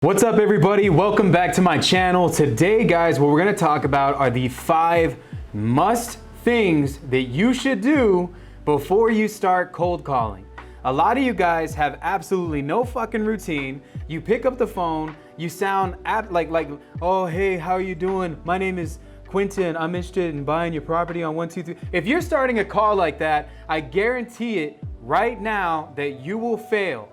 What's up everybody? Welcome back to my channel. Today guys, what we're going to talk about are the 5 must things that you should do before you start cold calling. A lot of you guys have absolutely no fucking routine. You pick up the phone, you sound like, oh hey, how are you doing? My name is Quentin, I'm interested in buying your property on 123. If you're starting a call like that, I guarantee it right now that you will fail.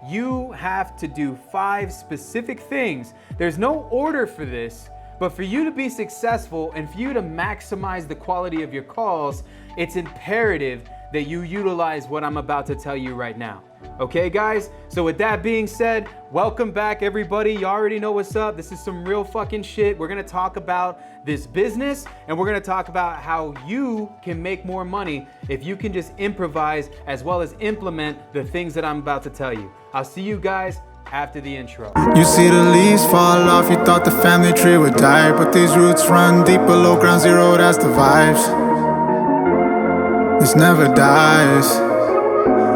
You have to do 5 specific things. There's no order for this, but for you to be successful and for you to maximize the quality of your calls, it's imperative that you utilize what I'm about to tell you right now. Okay guys? So with that being said, welcome back everybody. You already know what's up. This is some real fucking shit. We're gonna talk about this business and we're gonna talk about how you can make more money if you can just improvise as well as implement the things that I'm about to tell you. I'll see you guys after the intro. You see the leaves fall off, you thought the family tree would die, but these roots run deep below ground zero, that's the vibes. This never dies.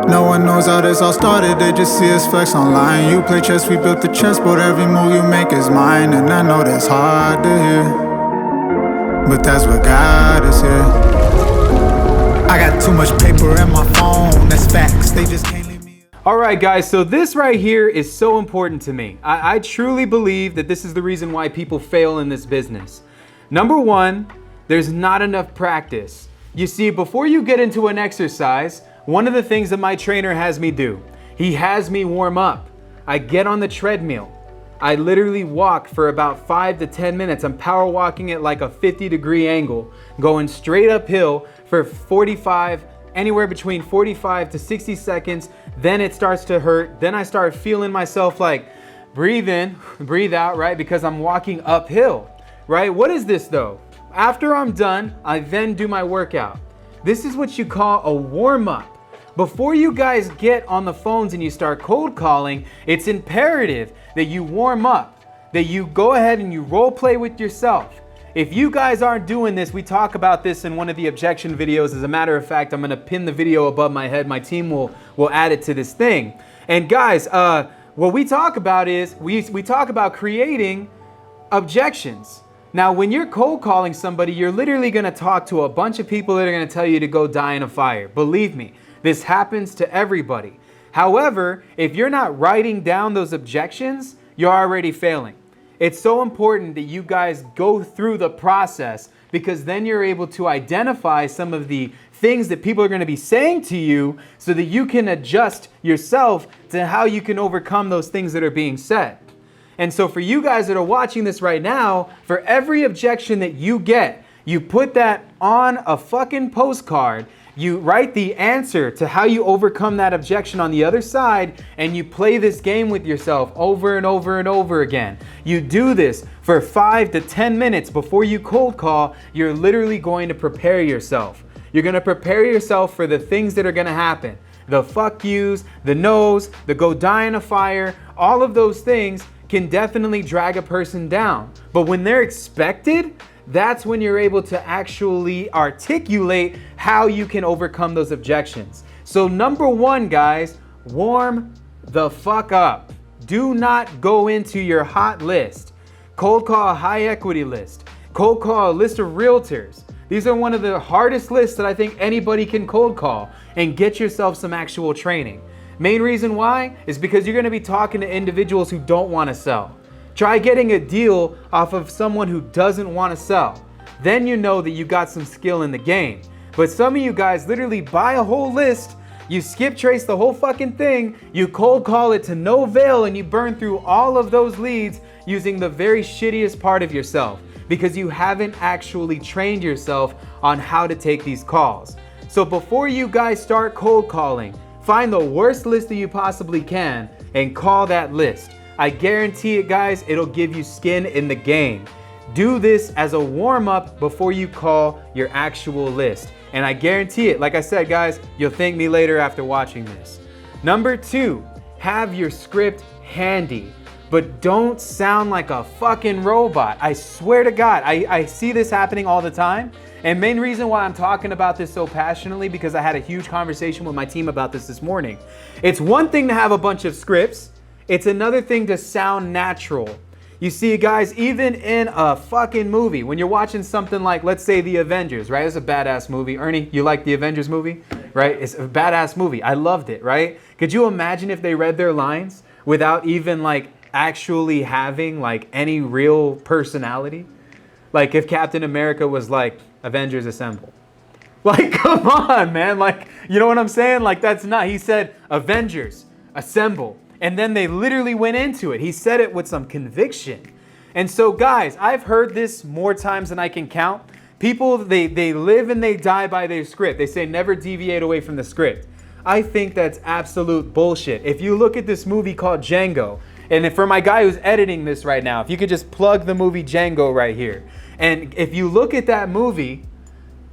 No one knows how this all started, they just see us flex online. You play chess, we built the chessboard, every move you make is mine. And I know that's hard to hear, but that's what got us here. I got too much paper in my phone, that's facts, they just can't leave me. Alright guys, so this right here is so important to me. I truly believe that this is the reason why people fail in this business. Number 1, there's not enough practice. You see, before you get into an exercise, one of the things that my trainer has me do, he has me warm up. I get on the treadmill. I literally walk for about 5 to 10 minutes. I'm power walking at like a 50-degree angle, going straight uphill for 45, anywhere between 45 to 60 seconds. Then it starts to hurt. Then I start feeling myself like breathe in, breathe out, right? Because I'm walking uphill, right? What is this though? After I'm done, I then do my workout. This is what you call a warm-up. Before you guys get on the phones and you start cold calling, it's imperative that you warm up, that you go ahead and you role play with yourself. If you guys aren't doing this, we talk about this in one of the objection videos. As a matter of fact, I'm gonna pin the video above my head. My team will add it to this thing. And guys, what we talk about is, we talk about creating objections. Now, when you're cold calling somebody, you're literally gonna talk to a bunch of people that are gonna tell you to go die in a fire. Believe me, this happens to everybody. However, if you're not writing down those objections, you're already failing. It's so important that you guys go through the process because then you're able to identify some of the things that people are gonna be saying to you so that you can adjust yourself to how you can overcome those things that are being said. And so for you guys that are watching this right now, for every objection that you get, you put that on a fucking postcard, you write the answer to how you overcome that objection on the other side, and you play this game with yourself over and over and over again. You do this for 5 to 10 minutes before you cold call. You're literally going to prepare yourself. You're gonna prepare yourself for the things that are gonna happen. The fuck yous, the no's, the go die in a fire, all of those things can definitely drag a person down. But when they're expected, that's when you're able to actually articulate how you can overcome those objections. So number 1, guys, warm the fuck up. Do not go into your hot list. Cold call a high equity list. Cold call a list of realtors. These are one of the hardest lists that I think anybody can cold call, and get yourself some actual training. Main reason why is because you're gonna be talking to individuals who don't wanna sell. Try getting a deal off of someone who doesn't wanna sell. Then you know that you got some skill in the game. But some of you guys literally buy a whole list, you skip trace the whole fucking thing, you cold call it to no avail, and you burn through all of those leads using the very shittiest part of yourself because you haven't actually trained yourself on how to take these calls. So before you guys start cold calling, find the worst list that you possibly can and call that list. I guarantee it, guys, it'll give you skin in the game. Do this as a warm-up before you call your actual list. And I guarantee it, like I said, guys, you'll thank me later after watching this. Number 2, have your script handy, but don't sound like a fucking robot. I swear to God, I see this happening all the time. And main reason why I'm talking about this so passionately, because I had a huge conversation with my team about this morning. It's one thing to have a bunch of scripts. It's another thing to sound natural. You see, guys, even in a fucking movie, when you're watching something like, let's say, The Avengers, right? It's a badass movie. Ernie, you like The Avengers movie, right? It's a badass movie. I loved it, right? Could you imagine if they read their lines without even like actually having like any real personality? Like if Captain America was like, Avengers assemble. Like, come on, man. Like, you know what I'm saying? Like, that's not, he said, Avengers assemble. And then they literally went into it. He said it with some conviction. And so, guys, I've heard this more times than I can count. People, they live and they die by their script. They say never deviate away from the script. I think that's absolute bullshit. If you look at this movie called Django, and if for my guy who's editing this right now, if you could just plug the movie Django right here. And if you look at that movie,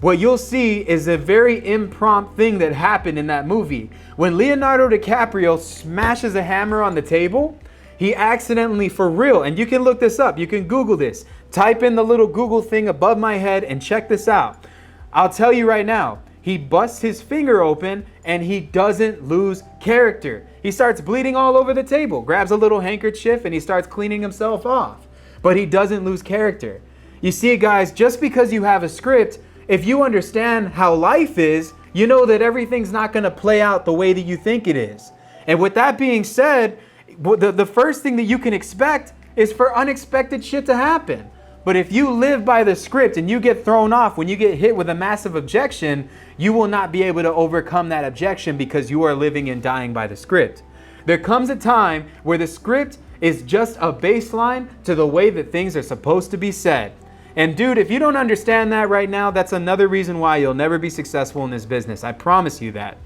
what you'll see is a very impromptu thing that happened in that movie. When Leonardo DiCaprio smashes a hammer on the table, he accidentally, for real, and you can look this up, you can Google this, type in the little Google thing above my head and check this out. I'll tell you right now, he busts his finger open and he doesn't lose character. He starts bleeding all over the table, grabs a little handkerchief and he starts cleaning himself off. But he doesn't lose character. You see, guys, just because you have a script, if you understand how life is, you know that everything's not going to play out the way that you think it is. And with that being said, the first thing that you can expect is for unexpected shit to happen. But if you live by the script and you get thrown off when you get hit with a massive objection, you will not be able to overcome that objection because you are living and dying by the script. There comes a time where the script is just a baseline to the way that things are supposed to be said. And dude, if you don't understand that right now, that's another reason why you'll never be successful in this business. I promise you that.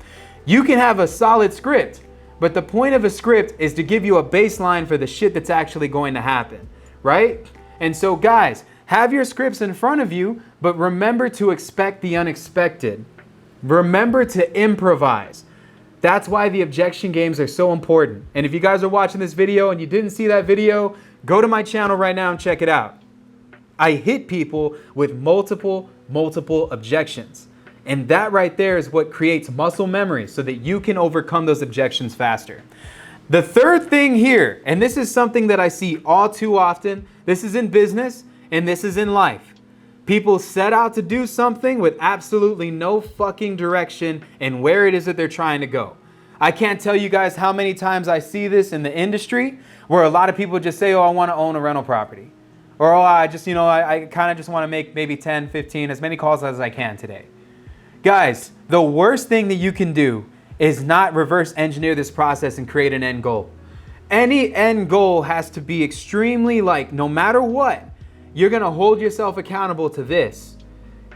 You can have a solid script, but the point of a script is to give you a baseline for the shit that's actually going to happen, right? And so guys, have your scripts in front of you, but remember to expect the unexpected. Remember to improvise. That's why the objection games are so important. And if you guys are watching this video and you didn't see that video, go to my channel right now and check it out. I hit people with multiple objections. And that right there is what creates muscle memory so that you can overcome those objections faster. The third thing here, and this is something that I see all too often, this is in business and this is in life. People set out to do something with absolutely no fucking direction and where it is that they're trying to go. I can't tell you guys how many times I see this in the industry where a lot of people just say, oh, I want to own a rental property. Or, oh, I just, I kind of just want to make maybe 10, 15, as many calls as I can today. Guys, the worst thing that you can do is not reverse engineer this process and create an end goal. Any end goal has to be extremely no matter what, you're going to hold yourself accountable to this.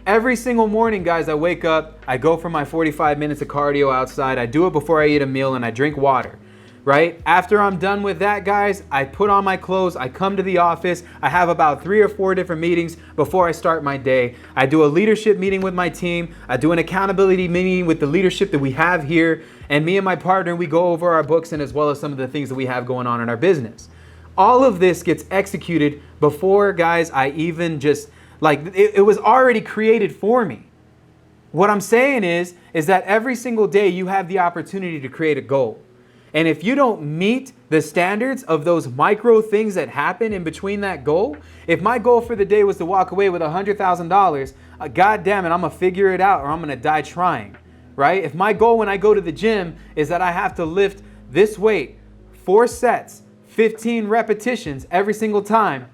Every single morning, guys, I wake up, I go for my 45 minutes of cardio outside. I do it before I eat a meal and I drink water. Right? After I'm done with that, guys, I put on my clothes, I come to the office, I have about 3 or 4 different meetings before I start my day. I do a leadership meeting with my team, I do an accountability meeting with the leadership that we have here, and me and my partner, we go over our books and as well as some of the things that we have going on in our business. All of this gets executed before, guys, I even just, it was already created for me. What I'm saying is that every single day you have the opportunity to create a goal. And if you don't meet the standards of those micro things that happen in between that goal, if my goal for the day was to walk away with $100,000, God damn it, I'm gonna figure it out or I'm gonna die trying, right? If my goal when I go to the gym is that I have to lift this weight, 4 sets, 15 repetitions every single time,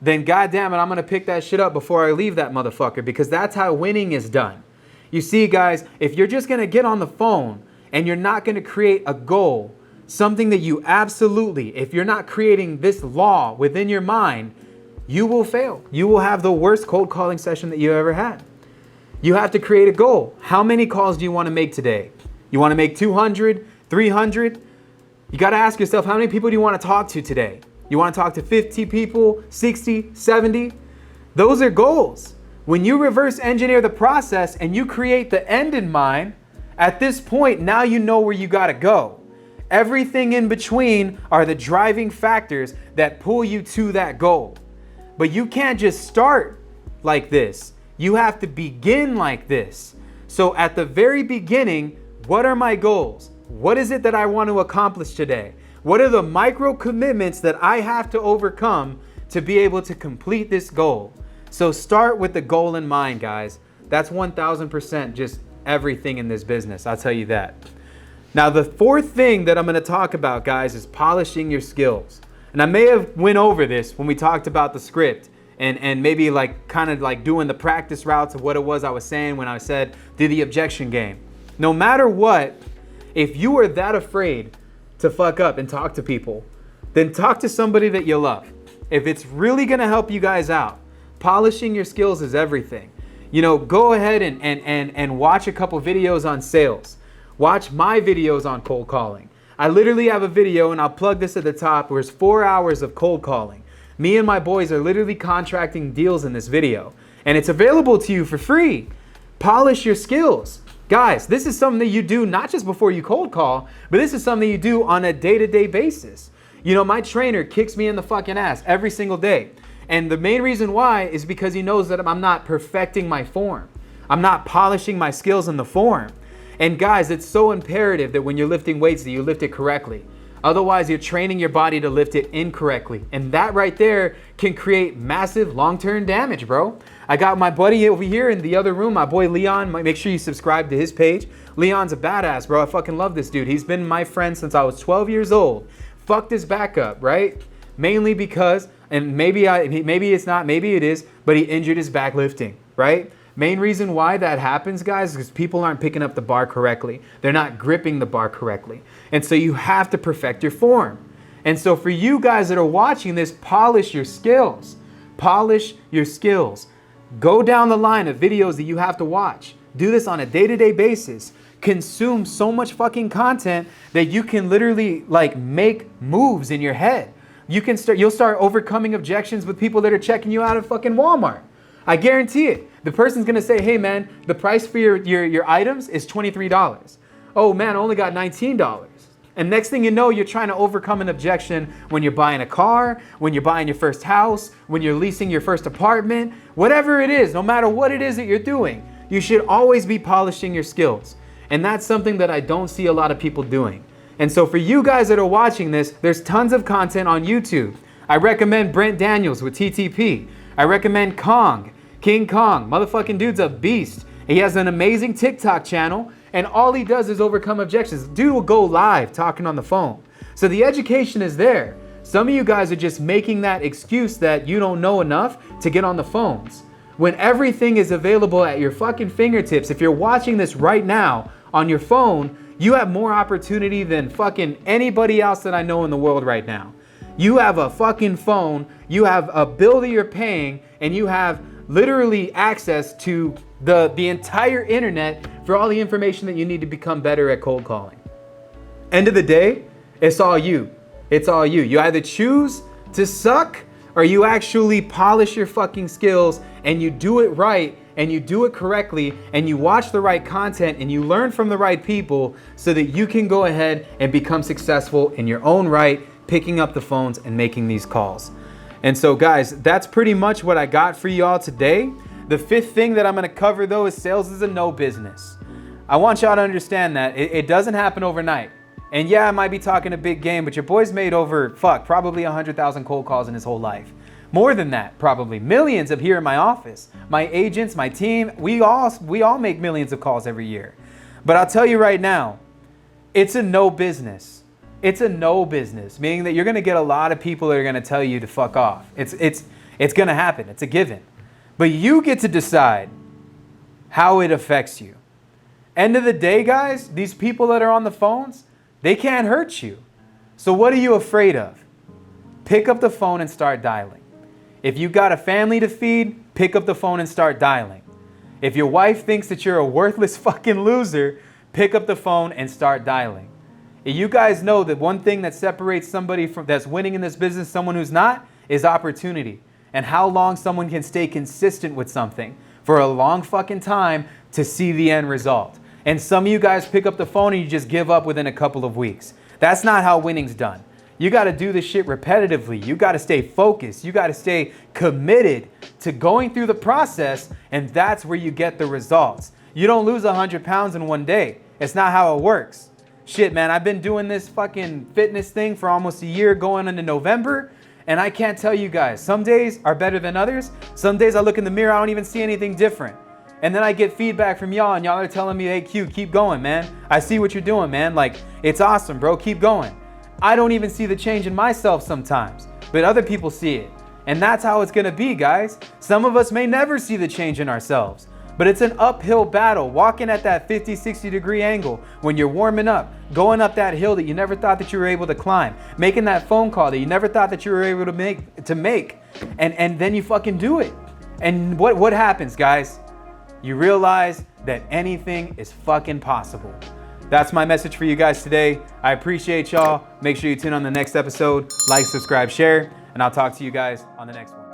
then God damn it, I'm gonna pick that shit up before I leave that motherfucker because that's how winning is done. You see, guys, if you're just gonna get on the phone and you're not going to create a goal, something that you absolutely, if you're not creating this law within your mind, you will fail. You will have the worst cold calling session that you ever had. You have to create a goal. How many calls do you want to make today? You want to make 200, 300? You got to ask yourself, how many people do you want to talk to today? You want to talk to 50 people, 60, 70? Those are goals. When you reverse engineer the process and you create the end in mind, at this point, now you know where you gotta go. Everything in between are the driving factors that pull you to that goal. But you can't just start like this. You have to begin like this. So at the very beginning, what are my goals? What is it that I want to accomplish today? What are the micro commitments that I have to overcome to be able to complete this goal? So start with the goal in mind, guys. That's 1000% just everything in this business. I'll tell you that. Now, the fourth thing that I'm going to talk about, guys, is polishing your skills. And I may have went over this when we talked about the script and maybe like kind of like doing the practice routes of what it was I was saying when I said do the objection game. No matter what, if you are that afraid to fuck up and talk to people, then talk to somebody that you love. If it's really going to help you guys out, polishing your skills is everything. You know, go ahead and watch a couple videos on sales. Watch my videos on cold calling. I literally have a video, and I'll plug this at the top, where it's 4 hours of cold calling. Me and my boys are literally contracting deals in this video, and it's available to you for free. Polish your skills. Guys, this is something that you do not just before you cold call, but this is something you do on a day-to-day basis. You know, my trainer kicks me in the fucking ass every single day. And the main reason why is because he knows that I'm not perfecting my form. I'm not polishing my skills in the form. And guys, it's so imperative that when you're lifting weights that you lift it correctly. Otherwise, you're training your body to lift it incorrectly. And that right there can create massive long-term damage, bro. I got my buddy over here in the other room, my boy Leon. Make sure you subscribe to his page. Leon's a badass, bro. I fucking love this dude. He's been my friend since I was 12 years old. Fucked his back up, right? Mainly because, and maybe it's not, maybe it is, but he injured his back lifting, right? Main reason why that happens, guys, is because people aren't picking up the bar correctly. They're not gripping the bar correctly. And so you have to perfect your form. And so for you guys that are watching this, polish your skills. Polish your skills. Go down the line of videos that you have to watch. Do this on a day-to-day basis. Consume so much fucking content that you can literally like make moves in your head. You'll start overcoming objections with people that are checking you out at fucking Walmart. I guarantee it. The person's gonna say, hey man, the price for your items is $23. Oh man, I only got $19. And next thing you know, you're trying to overcome an objection when you're buying a car, when you're buying your first house, when you're leasing your first apartment, whatever it is, no matter what it is that you're doing, you should always be polishing your skills. And that's something that I don't see a lot of people doing. And so for you guys that are watching this, there's tons of content on YouTube. I recommend Brent Daniels with TTP. I recommend King Kong. Motherfucking dude's a beast. He has an amazing TikTok channel, and all he does is overcome objections. Dude will go live talking on the phone. So the education is there. Some of you guys are just making that excuse that you don't know enough to get on the phones. When everything is available at your fucking fingertips, if you're watching this right now on your phone, you have more opportunity than fucking anybody else that I know in the world right now. You have a fucking phone, you have a bill that you're paying, and you have literally access to the entire internet for all the information that you need to become better at cold calling. End of the day, it's all you. It's all you. You either choose to suck or you actually polish your fucking skills and you do it right and you do it correctly and you watch the right content and you learn from the right people so that you can go ahead and become successful in your own right, picking up the phones and making these calls. And so guys, that's pretty much what I got for y'all today. The fifth thing that I'm gonna cover though is sales is a no business. I want y'all to understand that it doesn't happen overnight. And yeah, I might be talking a big game, but your boy's made over, probably 100,000 cold calls in his whole life. More than that, probably. Millions up here in my office. My agents, my team, we all make millions of calls every year. But I'll tell you right now, it's a no business. It's a no business, meaning that you're gonna get a lot of people that are gonna tell you to fuck off. It's gonna happen, it's a given. But you get to decide how it affects you. End of the day, guys, these people that are on the phones, they can't hurt you. So what are you afraid of? Pick up the phone and start dialing. If you got a family to feed, pick up the phone and start dialing. If your wife thinks that you're a worthless fucking loser, pick up the phone and start dialing. And you guys know that one thing that separates somebody that's winning in this business, someone who's not, is opportunity. And how long someone can stay consistent with something for a long fucking time to see the end result. And some of you guys pick up the phone and you just give up within a couple of weeks. That's not how winning's done. You got to do this shit repetitively. You got to stay focused. You got to stay committed to going through the process, and that's where you get the results. You don't lose 100 pounds in one day. It's not how it works. Shit, man, I've been doing this fucking fitness thing for almost a year, going into November, and I can't tell you guys, some days are better than others. Some days I look in the mirror, I don't even see anything different. And then I get feedback from y'all, and y'all are telling me, hey, Q, keep going, man. I see what you're doing, man. Like, it's awesome, bro. Keep going. I don't even see the change in myself sometimes, but other people see it. And that's how it's gonna be, guys. Some of us may never see the change in ourselves, but it's an uphill battle, walking at that 50, 60 degree angle when you're warming up, going up that hill that you never thought that you were able to climb, making that phone call that you never thought that you were able to make, and then you fucking do it. And what happens, guys? You realize that anything is fucking possible. That's my message for you guys today. I appreciate y'all. Make sure you tune on the next episode. Like, subscribe, share, and I'll talk to you guys on the next one.